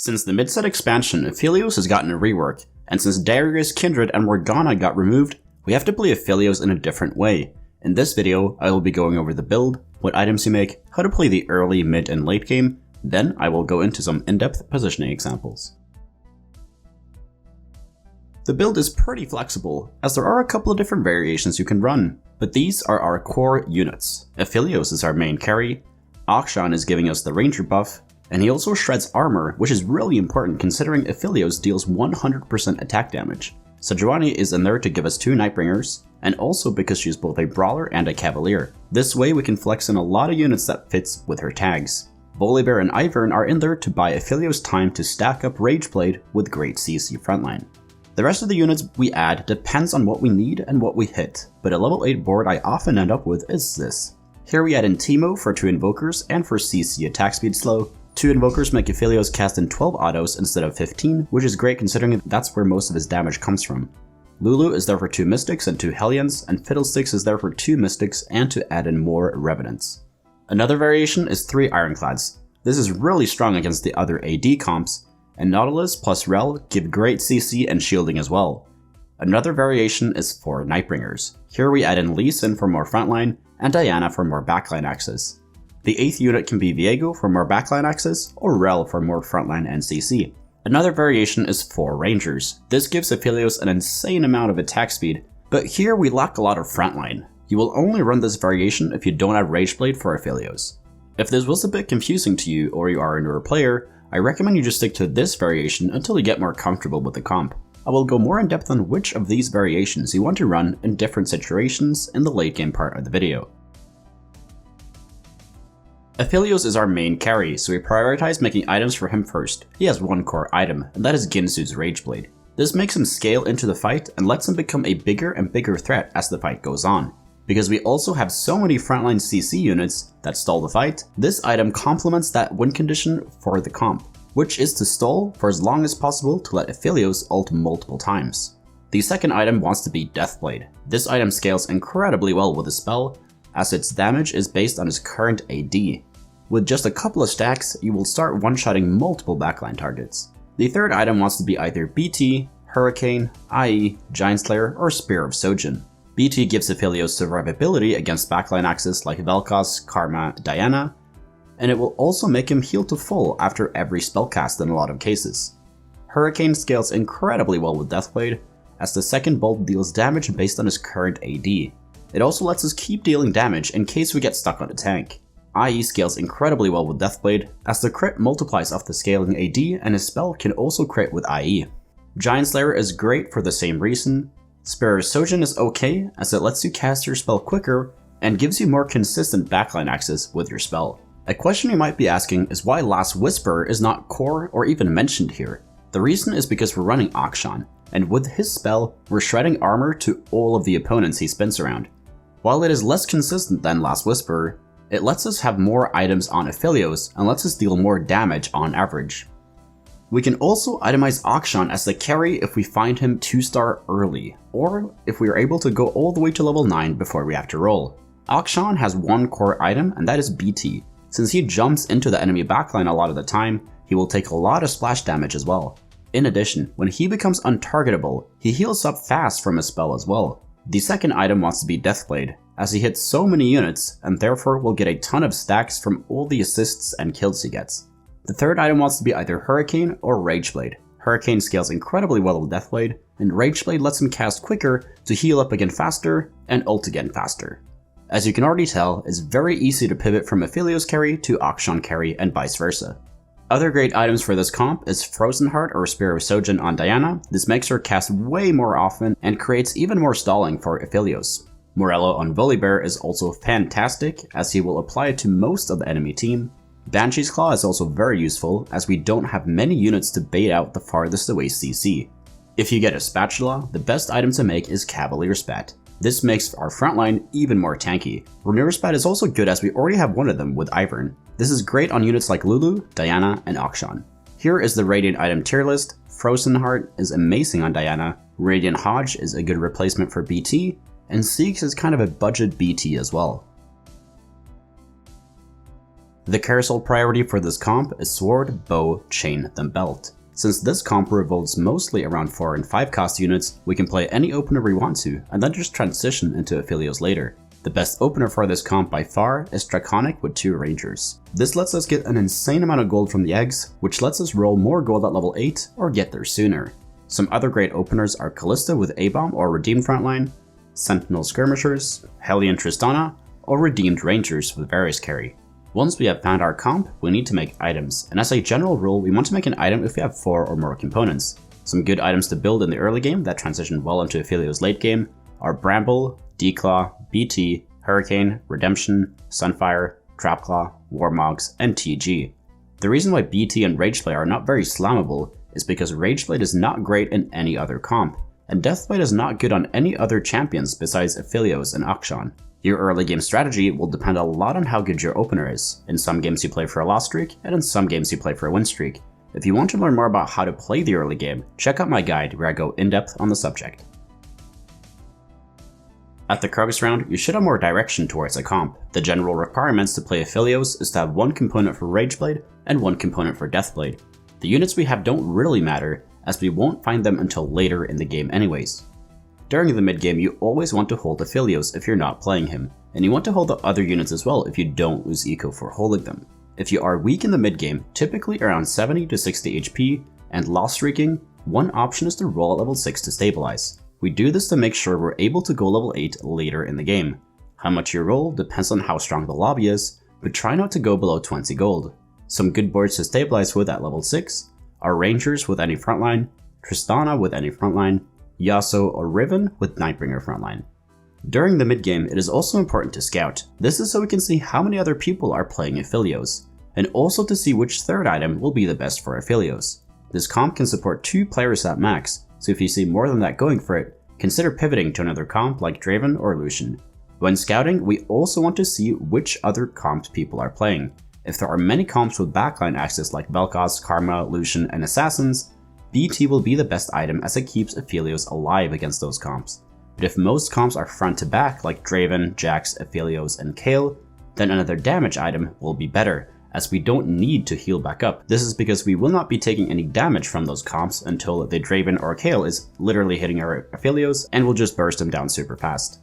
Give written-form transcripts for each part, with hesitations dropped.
Since the mid-set expansion, Aphelios has gotten a rework, and since Darius, Kindred, and Morgana got removed, we have to play Aphelios in a different way. In this video, I will be going over the build, what items you make, how to play the early, mid, and late game, then I will go into some in-depth positioning examples. The build is pretty flexible, as there are a couple of different variations you can run, but these are our core units. Aphelios is our main carry, Akshan is giving us the ranger buff, and he also shreds armor, which is really important considering Aphelios deals 100% attack damage. Sejuani is in there to give us 2 Nightbringers, and also because she's both a brawler and a cavalier. This way we can flex in a lot of units that fits with her tags. Volibear and Ivern are in there to buy Aphelios time to stack up Rageblade with great CC frontline. The rest of the units we add depends on what we need and what we hit, but a level 8 board I often end up with is this. Here we add in Teemo for 2 Invokers and for CC attack speed slow. 2 Invokers make Aphelios cast in 12 autos instead of 15, which is great considering that's where most of his damage comes from. Lulu is there for 2 Mystics and 2 Hellions, and Fiddlesticks is there for 2 Mystics and to add in more Revenants. Another variation is 3 Ironclads. This is really strong against the other AD comps, and Nautilus plus Rel give great CC and shielding as well. Another variation is 4 Nightbringers. Here we add in Lee Sin for more frontline, and Diana for more backline access. The 8th unit can be Viego for more backline access, or Rel for more frontline and CC. Another variation is 4 Rangers. This gives Aphelios an insane amount of attack speed, but here we lack a lot of frontline. You will only run this variation if you don't have Rageblade for Aphelios. If this was a bit confusing to you or you are a newer player, I recommend you just stick to this variation until you get more comfortable with the comp. I will go more in depth on which of these variations you want to run in different situations in the late game part of the video. Aphelios is our main carry, so we prioritize making items for him first. He has one core item, and that is Ginsu's Rageblade. This makes him scale into the fight and lets him become a bigger and bigger threat as the fight goes on. Because we also have so many frontline CC units that stall the fight, this item complements that win condition for the comp, which is to stall for as long as possible to let Aphelios ult multiple times. The second item wants to be Deathblade. This item scales incredibly well with the spell, as its damage is based on his current AD. With just a couple of stacks, you will start one-shotting multiple backline targets. The third item wants to be either BT, Hurricane, IE, Giant Slayer, or Spear of Sojin. BT gives Aphelios survivability against backline axes like Vel'Koz, Karma, Diana, and it will also make him heal to full after every spell cast in a lot of cases. Hurricane scales incredibly well with Deathblade, as the second bolt deals damage based on his current AD. It also lets us keep dealing damage in case we get stuck on a tank. IE scales incredibly well with Deathblade, as the crit multiplies off the scaling AD and his spell can also crit with IE. Giant Slayer is great for the same reason. Spear of Sojin is okay, as it lets you cast your spell quicker and gives you more consistent backline access with your spell. A question you might be asking is why Last Whisper is not core or even mentioned here. The reason is because we're running Akshan, and with his spell, we're shredding armor to all of the opponents he spins around. While it is less consistent than Last Whisper, it lets us have more items on Aphelios and lets us deal more damage on average. We can also itemize Akshan as the carry if we find him 2-star early, or if we are able to go all the way to level 9 before we have to roll. Akshan has one core item, and that is BT. Since he jumps into the enemy backline a lot of the time, he will take a lot of splash damage as well. In addition, when he becomes untargetable, he heals up fast from his spell as well. The second item wants to be Deathblade, as he hits so many units and therefore will get a ton of stacks from all the assists and kills he gets. The third item wants to be either Hurricane or Rageblade. Hurricane scales incredibly well with Deathblade, and Rageblade lets him cast quicker to heal up again faster and ult again faster. As you can already tell, it's very easy to pivot from Aphelios carry to Akshan carry and vice versa. Other great items for this comp is Frozen Heart or Spear of Sojin on Diana. This makes her cast way more often and creates even more stalling for Aphelios. Morello on Volibear is also fantastic, as he will apply it to most of the enemy team. Banshee's Claw is also very useful, as we don't have many units to bait out the farthest away CC. If you get a Spatula, the best item to make is Cavalier Spat. This makes our frontline even more tanky. Ramiro Spat is also good as we already have one of them with Ivern. This is great on units like Lulu, Diana, and Akshan. Here is the Radiant item tier list. Frozen Heart is amazing on Diana, Radiant Hodge is a good replacement for BT, and Seeks is kind of a budget BT as well. The carousel priority for this comp is sword, bow, chain, then belt. Since this comp revolves mostly around 4 and 5 cost units, we can play any opener we want to, and then just transition into Aphelios later. The best opener for this comp by far is Draconic with 2 Rangers. This lets us get an insane amount of gold from the eggs, which lets us roll more gold at level 8 or get there sooner. Some other great openers are Callista with A-Bomb or Redeemed Frontline, Sentinel Skirmishers, Hellion Tristana, or Redeemed Rangers with Varus carry. Once we have found our comp, we need to make items, and as a general rule, we want to make an item if we have 4 or more components. Some good items to build in the early game that transition well into Aphelios late game are Bramble, Declaw, BT, Hurricane, Redemption, Sunfire, Trapclaw, Warmogs, and TG. The reason why BT and Rageblade are not very slammable is because Rageblade is not great in any other comp, and Deathblade is not good on any other champions besides Aphelios and Akshan. Your early game strategy will depend a lot on how good your opener is. In some games you play for a loss streak, and in some games you play for a win streak. If you want to learn more about how to play the early game, check out my guide where I go in depth on the subject. At the Krogus round, you should have more direction towards a comp. The general requirements to play Aphelios is to have 1 component for Rageblade and 1 component for Deathblade. The units we have don't really matter, as we won't find them until later in the game anyways. During the mid game, you always want to hold Aphelios if you're not playing him, and you want to hold the other units as well if you don't lose eco for holding them. If you are weak in the mid game, typically around 70 to 60 HP, and loss streaking, one option is to roll at level 6 to stabilize. We do this to make sure we're able to go level 8 later in the game. How much you roll depends on how strong the lobby is, but try not to go below 20 gold. Some good boards to stabilize with at level 6 are Rangers with any frontline, Tristana with any frontline, Yasuo or Riven with Nightbringer frontline. During the mid game, it is also important to scout. This is so we can see how many other people are playing Aphelios, and also to see which third item will be the best for Aphelios. This comp can support 2 players at max, so if you see more than that going for it, consider pivoting to another comp like Draven or Lucian. When scouting, we also want to see which other comps people are playing. If there are many comps with backline access like Vel'Koz, Karma, Lucian, and Assassins, BT will be the best item as it keeps Aphelios alive against those comps. But if most comps are front to back like Draven, Jax, Aphelios, and Kayle, then another damage item will be better, as we don't need to heal back up. This is because we will not be taking any damage from those comps until the Draven or Kayle is literally hitting our Aphelios and will just burst them down super fast.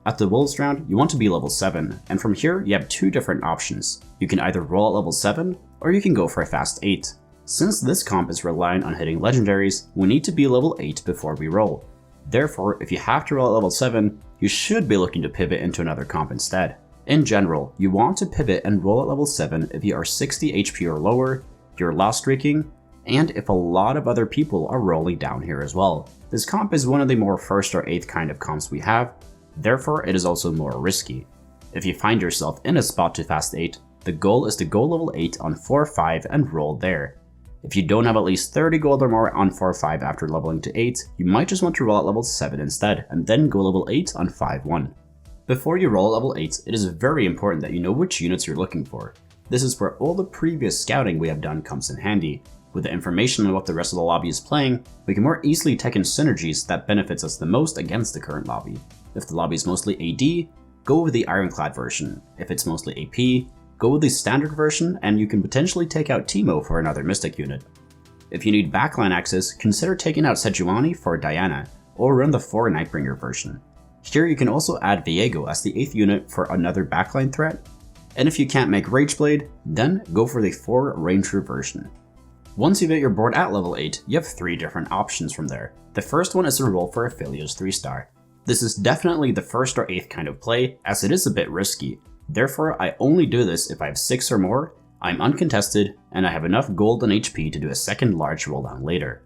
At the Wolves round, you want to be level 7, and from here you have 2 different options. You can either roll at level 7, or you can go for a fast 8. Since this comp is reliant on hitting legendaries, we need to be level 8 before we roll. Therefore, if you have to roll at level 7, you should be looking to pivot into another comp instead. In general, you want to pivot and roll at level 7 if you are 60 HP or lower, you're loss streaking, and if a lot of other people are rolling down here as well. This comp is one of the more 1st or 8th kind of comps we have, therefore it is also more risky. If you find yourself in a spot to fast 8, the goal is to go level 8 on 4-5 and roll there. If you don't have at least 30 gold or more on 4-5 after leveling to 8, you might just want to roll at level 7 instead, and then go level 8 on 5-1. Before you roll at level 8, it is very important that you know which units you're looking for. This is where all the previous scouting we have done comes in handy. With the information on what the rest of the lobby is playing, we can more easily take in synergies that benefits us the most against the current lobby. If the lobby is mostly AD, go with the Ironclad version. If it's mostly AP, go with the standard version, and you can potentially take out Teemo for another Mystic unit. If you need backline access, consider taking out Sejuani for Diana, or run the 4 Nightbringer version. Here you can also add Viego as the 8th unit for another backline threat, and if you can't make Rageblade, then go for the 4 Ranger version. Once you get your board at level 8, you have 3 different options from there. The first one is to roll for Aphelios 3-star. This is definitely the 1st or 8th kind of play, as it is a bit risky. Therefore, I only do this if I have 6 or more, I'm uncontested, and I have enough gold and HP to do a second large rolldown later.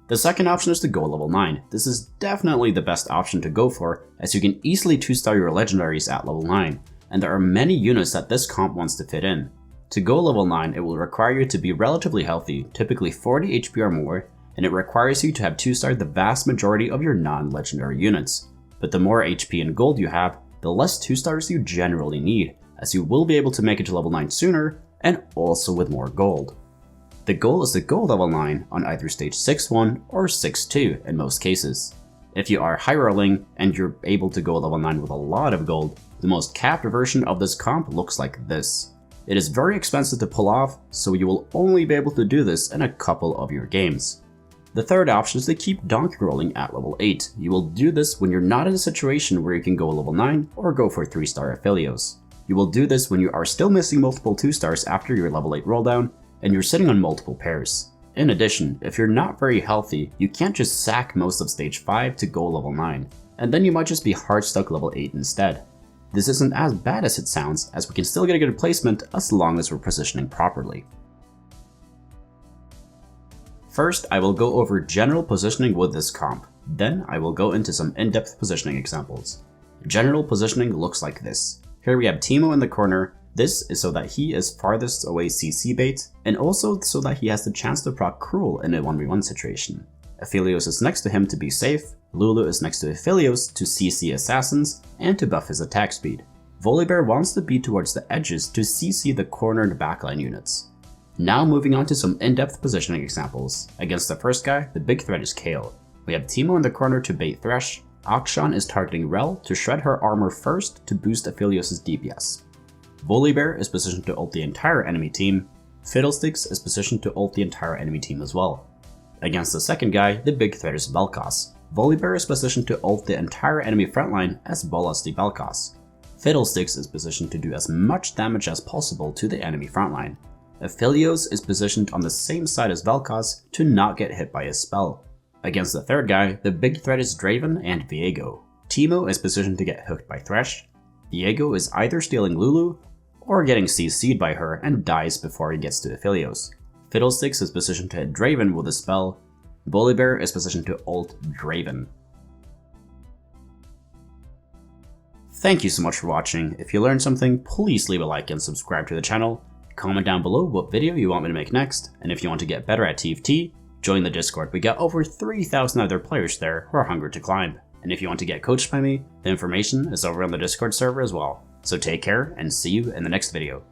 The second option is to go level 9. This is definitely the best option to go for, as you can easily 2-star your legendaries at level 9, and there are many units that this comp wants to fit in. To go level 9, it will require you to be relatively healthy, typically 40 HP or more, and it requires you to have 2-star the vast majority of your non-legendary units. But the more HP and gold you have, the less 2-stars you generally need, as you will be able to make it to level 9 sooner, and also with more gold. The goal is to go level 9 on either stage 6-1 or 6-2 in most cases. If you are high rolling and you're able to go level 9 with a lot of gold, the most capped version of this comp looks like this. It is very expensive to pull off, so you will only be able to do this in a couple of your games. The third option is to keep donkey rolling at level 8. You will do this when you're not in a situation where you can go level 9 or go for 3-star Aphelios. You will do this when you are still missing multiple 2-stars after your level 8 rolldown and you're sitting on multiple pairs. In addition, if you're not very healthy, you can't just sack most of stage 5 to go level 9, and then you might just be hard stuck level 8 instead. This isn't as bad as it sounds, as we can still get a good placement as long as we're positioning properly. First, I will go over general positioning with this comp, then I will go into some in-depth positioning examples. General positioning looks like this. Here we have Teemo in the corner. This is so that he is farthest away CC bait, and also so that he has the chance to proc Cruel in a 1v1 situation. Aphelios is next to him to be safe, Lulu is next to Aphelios to CC assassins and to buff his attack speed. Volibear wants to be towards the edges to CC the cornered backline units. Now moving on to some in-depth positioning examples. Against the first guy, the big threat is Kayle. We have Teemo in the corner to bait Thresh, Akshan is targeting Rel to shred her armor first to boost Aphelios' DPS. Volibear is positioned to ult the entire enemy team, Fiddlesticks is positioned to ult the entire enemy team as well. Against the second guy, the big threat is Vel'Koz. Volibear is positioned to ult the entire enemy frontline as Bolas the Vel'Koz. Fiddlesticks is positioned to do as much damage as possible to the enemy frontline. Aphelios is positioned on the same side as Vel'Koz to not get hit by his spell. Against the third guy, the big threat is Draven and Viego. Teemo is positioned to get hooked by Thresh. Viego is either stealing Lulu or getting CC'd by her and dies before he gets to Aphelios. Fiddlesticks is positioned to hit Draven with a spell. Volibear is positioned to ult Draven. Thank you so much for watching. If you learned something, please leave a like and subscribe to the channel. Comment down below what video you want me to make next, and if you want to get better at TFT, join the Discord. We got over 3,000 other players there who are hungry to climb. And if you want to get coached by me, the information is over on the Discord server as well. So take care and see you in the next video.